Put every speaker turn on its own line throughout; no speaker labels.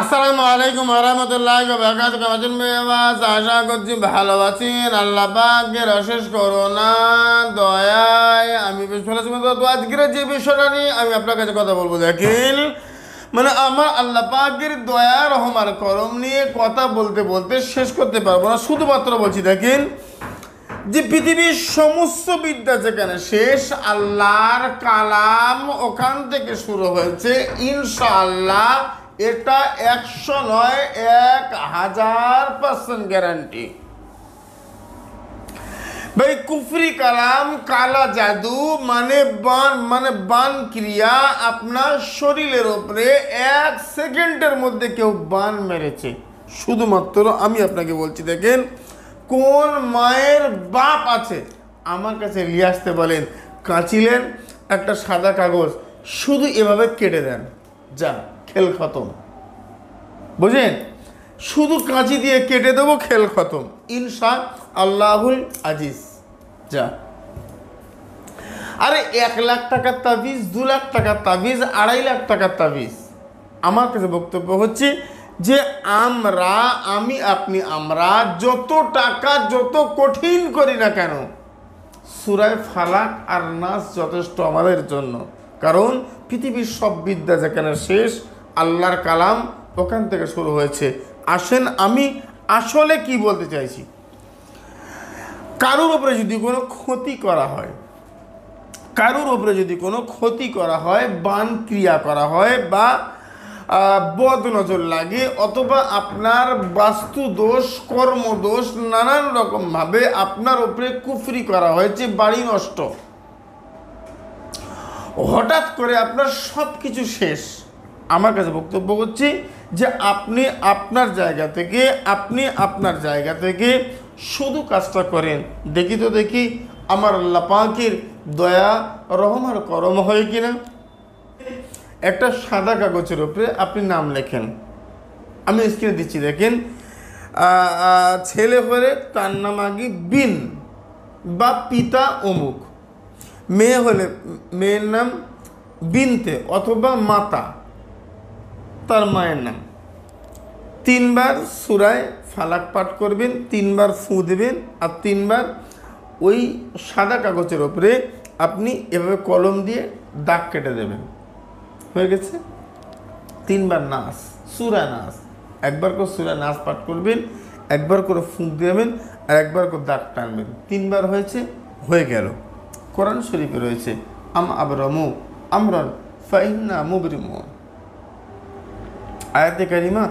আসসালামু আলাইকুম ওয়া রাহমাতুল্লাহি ওয়া বারাকাতুহু। কেমন আছেন ভাই? আশা করছি ভালো আছেন। আল্লাহ পাকের অশেষ করুণা দয়ায় আমি বেশ ভালো আছি। তো আজকের যে বিষয়টা নিয়ে আমি আপনার কাছে কথা বলবো, দেখেন মানে আমার আল্লাহ পাকের দয়া রহমান করম নিয়ে কথা বলতে বলতে শেষ করতে পারবো না। শুধুমাত্র বলছি, দেখেন যে পৃথিবীর সমস্ত বিদ্যা যেখানে শেষ, আল্লাহর কালাম ওখান থেকে শুরু হয়েছে। ইনশাআল্লাহ এটা 100 নয় 1000% গ্যারান্টি। ভাই কুফরি কালাম, কালা জাদু মানে বান ক্রিয়া আপনার শরীরের উপরে 1 সেকেন্ডের মধ্যে কেউ বান মেরেছে। শুধুমাত্র আমি আপনাকে বলছি, দেখেন কোন মায়ের বাপ আছে আমার কাছে নিয়ে আসতে বলেন, কাঁচিলেন একটা সাদা কাগজ, শুধু এভাবে কেটে দেন, যা খেল খতম। বুঝেন, শুধু কাঁচি দিয়ে কেটে দেবো, খেল খতম। ইনশা আল্লাহুল আজিজ। যা আরে 1 লাখ টাকার তাবিজ, 2 লাখ টাকার তাবিজ, 2.5 লাখ টাকার তাবিজ। আমার কাছে বক্তব্য হচ্ছে যে আমরা যত টাকা যত কঠিন করি না কেন, সূরা ফালাক আর নাস যথেষ্ট আমাদের জন্য। কারণ পৃথিবীর সব বিদ্যা যেখানে শেষ, আল্লাহর কালাম ওখান থেকে শুরু হয়েছে। আসেন আমি আসলে কি বলতে চাইছি। কারোর উপরে যদি কোনো ক্ষতি করা হয়, বান ক্রিয়া করা হয়, বা বদ নজর লাগে, অথবা আপনার বাস্তু দোষ, কর্মদোষ, নানান রকমভাবে আপনার উপরে কুফরি করা হয়েছে, বাড়ি নষ্ট, হঠাৎ করে আপনার সব কিছু শেষ, আমার কাছে বক্তব্য হচ্ছে যে আপনি আপনার জায়গা থেকে শুধু কাজটা করেন। দেখি আমার আল্লাহ পাকের দয়া রহমান করম হয় কিনা। একটা সাদা কাগজের উপরে আপনি নাম লেখেন, আমি স্ক্রিনে দিচ্ছি, দেখেন ছেলে হলে তার নাম আগে বিন বা পিতা অমুক, মেয়ে হলে মেয়ের নাম বিনতে অথবা মাতা, তার মায়ের নাম। 3 বার সূরায়ে ফালাক পাঠ করবেন, 3 বার ফু দেবেন, আর 3 বার ওই সাদা কাগজের ওপরে আপনি এভাবে কলম দিয়ে দাগ কেটে দেবেন। হয়ে গেছে। 3 বার নাস, সূরা নাস, একবার করে সূরা নাস পাঠ করবেন, একবার করে ফুঁক দেবেন, আর একবার করে দাগ টানবেন। 3 বার হয়ে গেল। কোরআন শরীফে রয়েছে আবরামু আমরান ফাইন্না মুবরিমুন। আয়াতে কারিমা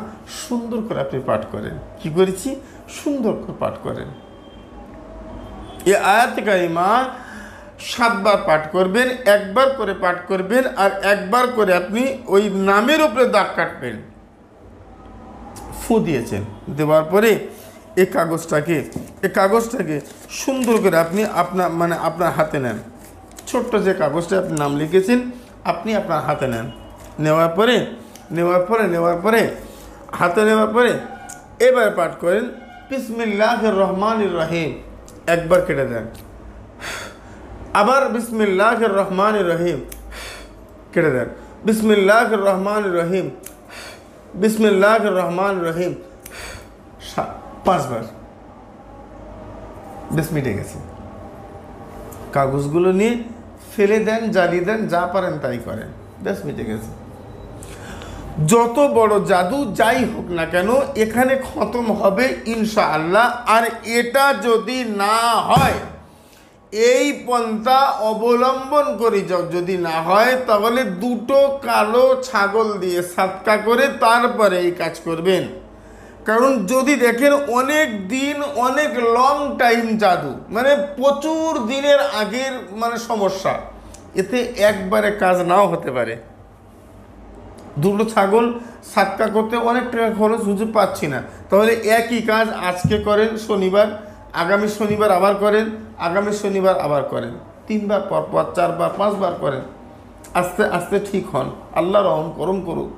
সুন্দর করে আপনি পাঠ করেন। কি করেছি? সুন্দর করে পাঠ করেন। এই আয়াতে কারিমা 7 বার পাঠ করবেন, একবার করে পাঠ করবেন, আর একবার করে আপনি ওই নামের উপরে দাগ কাটবেন। ফু দিয়েছেন, দেওয়ার পরে এই কাগজটাকে সুন্দর করে আপনি আপনার হাতে নেন। ছোট্ট যে কাগজটা আপনি নাম লিখেছেন আপনি আপনার হাতে নেন। নেওয়ার পরে এবার পাঠ করেন বিসমিল্লাহির রহমানির রহিম, একবার কেটে দেন। আবার বিসমিল্লাহির রহমানির রহিম কেটে দেন। বিসমিল্লাহির রহমানির রহিম, বিসমিল্লাহির রহমানির রহিম 5 বার। বেশ মিটে গেছে। কাগজগুলো নিয়ে ফেলে দেন, জ্বালিয়ে দেন, যা পারেন তাই করেন, বেশ মিটে গেছে। যত বড় জাদু যাই হোক না কেন এখানে খতম হবে ইনশাআল্লাহ। আর এটা যদি না হয়, এই পন্থা অবলম্বন করে যদি না হয়, তাহলে 2টো কালো ছাগল দিয়ে সাদকা করে তারপরে এই কাজ করবেন। কারণ যদি দেখেন অনেক দিন, অনেক লং টাইম জাদু, মানে প্রচুর দিনের আগের সমস্যা, এতে একবারে কাজ নাও হতে পারে। 2টো ছাগল সাদকা করতে অনেক টাকা খরচ, বুঝতে পাচ্ছি না, তাহলে একই কাজ আজকে করেন শনিবার, আগামী শনিবার আবার করেন, আগামী শনিবার আবার করেন, 3 বার পর 4 বার 5 বার করেন। আস্তে আস্তে ঠিক হন। আল্লাহ রহম করম করুক।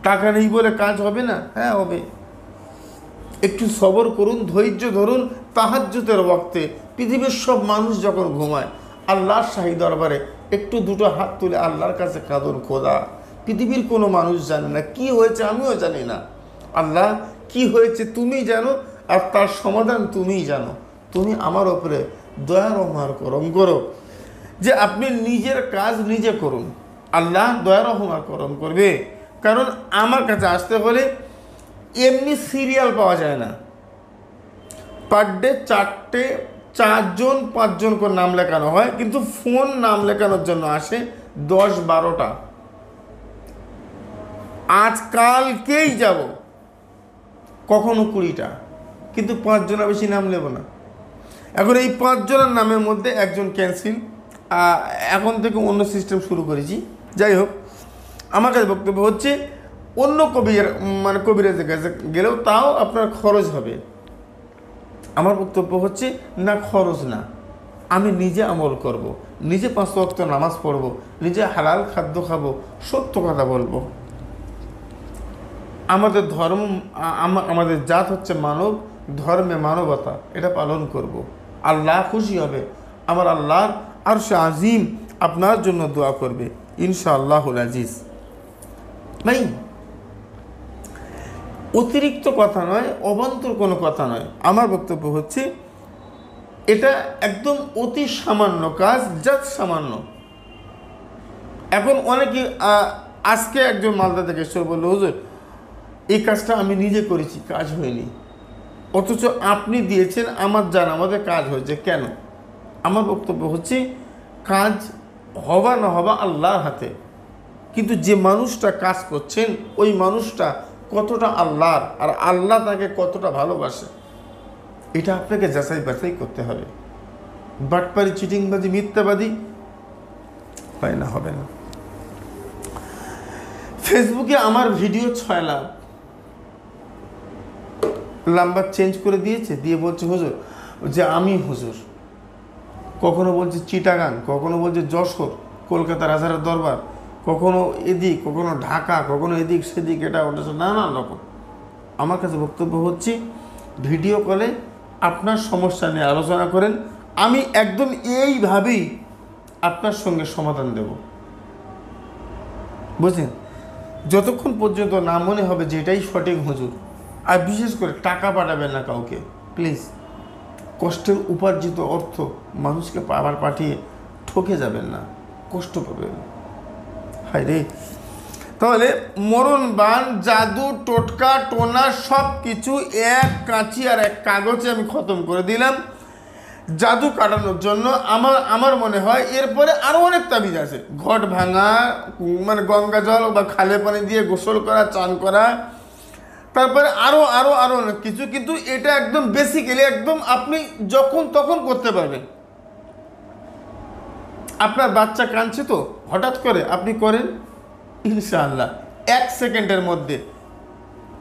টাকা নেই বলে কাজ হবে না? হ্যাঁ হবে। একটু সবর করুন, ধৈর্য ধরুন। তাহাজ্জুদের ওয়াক্তে পৃথিবীর সব মানুষ যখন ঘুমায়, আল্লাহর শাহী দরবারে একটু 2টো হাত তুলে আল্লাহর কাছে কাঁদুন, খোদা পৃথিবীর কোনো মানুষ জানে না। কি হয়েছে আমিও জানি না। আল্লাহ, কি হয়েছে তুমি জানো, আর তার সমাধান তুমিই জানো। তুমি আমার ওপরে দয়া রহমার করম করো, যে আপনি নিজের কাজ নিজে করুন। আল্লাহ দয়া রহমার করম করবে, কারণ আমার কাছে আসতে হলে এমনি সিরিয়াল পাওয়া যায় না। পার ডে 4জন 5জন করে নাম লেখানো হয়, কিন্তু ফোন নাম লেখানোর জন্য আসে 10-12টা। আজকালকেই যাব, কখনো 20টা, কিন্তু 5 জনের বেশি নাম নেব না। এখন এই 5 জনের নামের মধ্যে একজন ক্যান্সেল। এখন থেকে অন্য সিস্টেম শুরু করেছি। যাই হোক, আমার কাছে বক্তব্য হচ্ছে, অন্য কবিরাজের কাছে গেলেও তাও আপনার খরচ হবে। আমার বক্তব্য হচ্ছে না, খরচ না, আমি নিজে আমল করব, নিজে 5 ওয়াক্ত নামাজ পড়ব, নিজে হালাল খাদ্য খাবো, সত্য কথা বলবো। আমাদের ধর্ম, আমাদের জাত হচ্ছে মানব, ধর্মে মানবতা, এটা পালন করব। আল্লাহ খুশি হবে, আমার আল্লাহর আরশ আজিম আপনার জন্য দোয়া করবে ইনশাআল্লাহুল আজিজ। ভাই, অতিরিক্ত কথা নয়, অবান্তর কোনো কথা নয়। আমার বক্তব্য হচ্ছে, এটা একদম অতি সামান্য কাজ, জাত সামান্য। এখন অনেকে, আজকে একজন মালদা থেকে এসে বললো, হুজুর এই কাজটা আমি নিজে করেছি, কাজ হয়নি, অথচ আপনি দিয়েছেন, আমাদের কাজ হয়েছে কেন? আমার বক্তব্য হচ্ছে, কাজ হবা না হবা আল্লাহর হাতে, কিন্তু যে মানুষটা কাজ করছেন ওই মানুষটা কতটা আল্লাহর, আর আল্লাহ তাকে কতটা ভালোবাসে, এটা আপনাকে যাচাই বাছাই করতে হবে। বাটপারি, চিটিংবাজি, মিথ্যাবাদী হয় না, হবে না। ফেসবুকে আমার ভিডিও 6 লাখ, নাম্বার চেঞ্জ করে দিয়েছে, দিয়ে বলছে হুজুর, যে আমি হুজুর, কখনো বলছে চিটাগাং, কখনো বলছে যশোর, কলকাতার রাজারের দরবার, কখনো এদিক, কখনো ঢাকা, কখনো এদিক সেদিক, এটা ওটা নানান রকম। আমার কাছে বক্তব্য হচ্ছে, ভিডিও কলে আপনার সমস্যা নিয়ে আলোচনা করেন, আমি একদম এইভাবেই আপনার সঙ্গে সমাধান দেব, বুঝলেন? যতক্ষণ পর্যন্ত না মনে হবে যে এটাই সঠিক হুজুর। আর বিশেষ করে টাকা পাঠাবেন না কাউকে, প্লিজ। কষ্টের উপার্জিত অর্থ মানুষকে আবার পাঠিয়ে ঠকে যাবেন না, কষ্ট পাবেন। হায় রে! তাহলে মরণ বান, জাদু, টোটকা, টোনা সব কিছু এক কাঁচি আর এক কাগজে আমি খতম করে দিলাম। জাদু কাটানোর জন্য আমার মনে হয় এরপরে আরও অনেক তাবিজ আছে। ঘট ভাঙা, গঙ্গা জল বা খালে পানি দিয়ে গোসল করা, চান করা, তারপরে আরও আরও আরও অনেক কিছু, কিন্তু এটা একদম বেসিক্যালি একদম আপনি যখন তখন করতে পারবেন। আপনার বাচ্চা কাঁদছে তো, হঠাৎ করে আপনি করেন, ইনশাআল্লাহ 1 সেকেন্ডের মধ্যে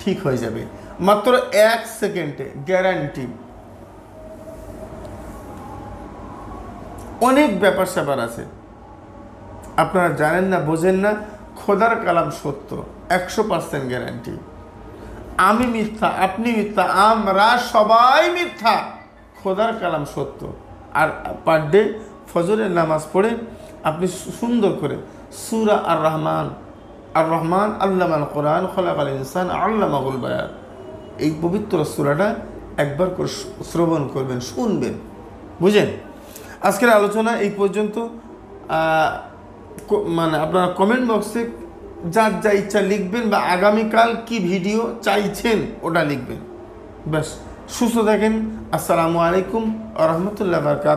ঠিক হয়ে যাবে, মাত্র 1 সেকেন্ডে, গ্যারান্টি। অনেক ব্যাপার স্যাপার আছে, আপনারা জানেন না, বোঝেন না। খোদার কালাম সত্য, 100% গ্যারান্টি। আমি মিথ্যা, আপনি মিথ্যা, আমরা সবাই মিথ্যা, খোদার কালাম সত্য। আর পার ডে ফজরের নামাজ পড়ে আপনি সুন্দর করে সূরা আর রহমান আল্লামাল কোরআন খলাকাল ইনসান আল্লামাহুল বায়ান, এই পবিত্র সূরাটা একবার করে শ্রবণ করবেন, শুনবেন, বুঝেন? আজকের আলোচনা এই পর্যন্ত। আপনারা কমেন্ট বক্সে যার যা ইচ্ছা লিখবেন, বা আগামীকাল কি ভিডিও চাইছেন ওটা লিখবেন। ব্যাস, সুস্থ থাকেন। আসসালামু আলাইকুম ওয়া রাহমাতুল্লাহি ওয়া বারাকাতুহু।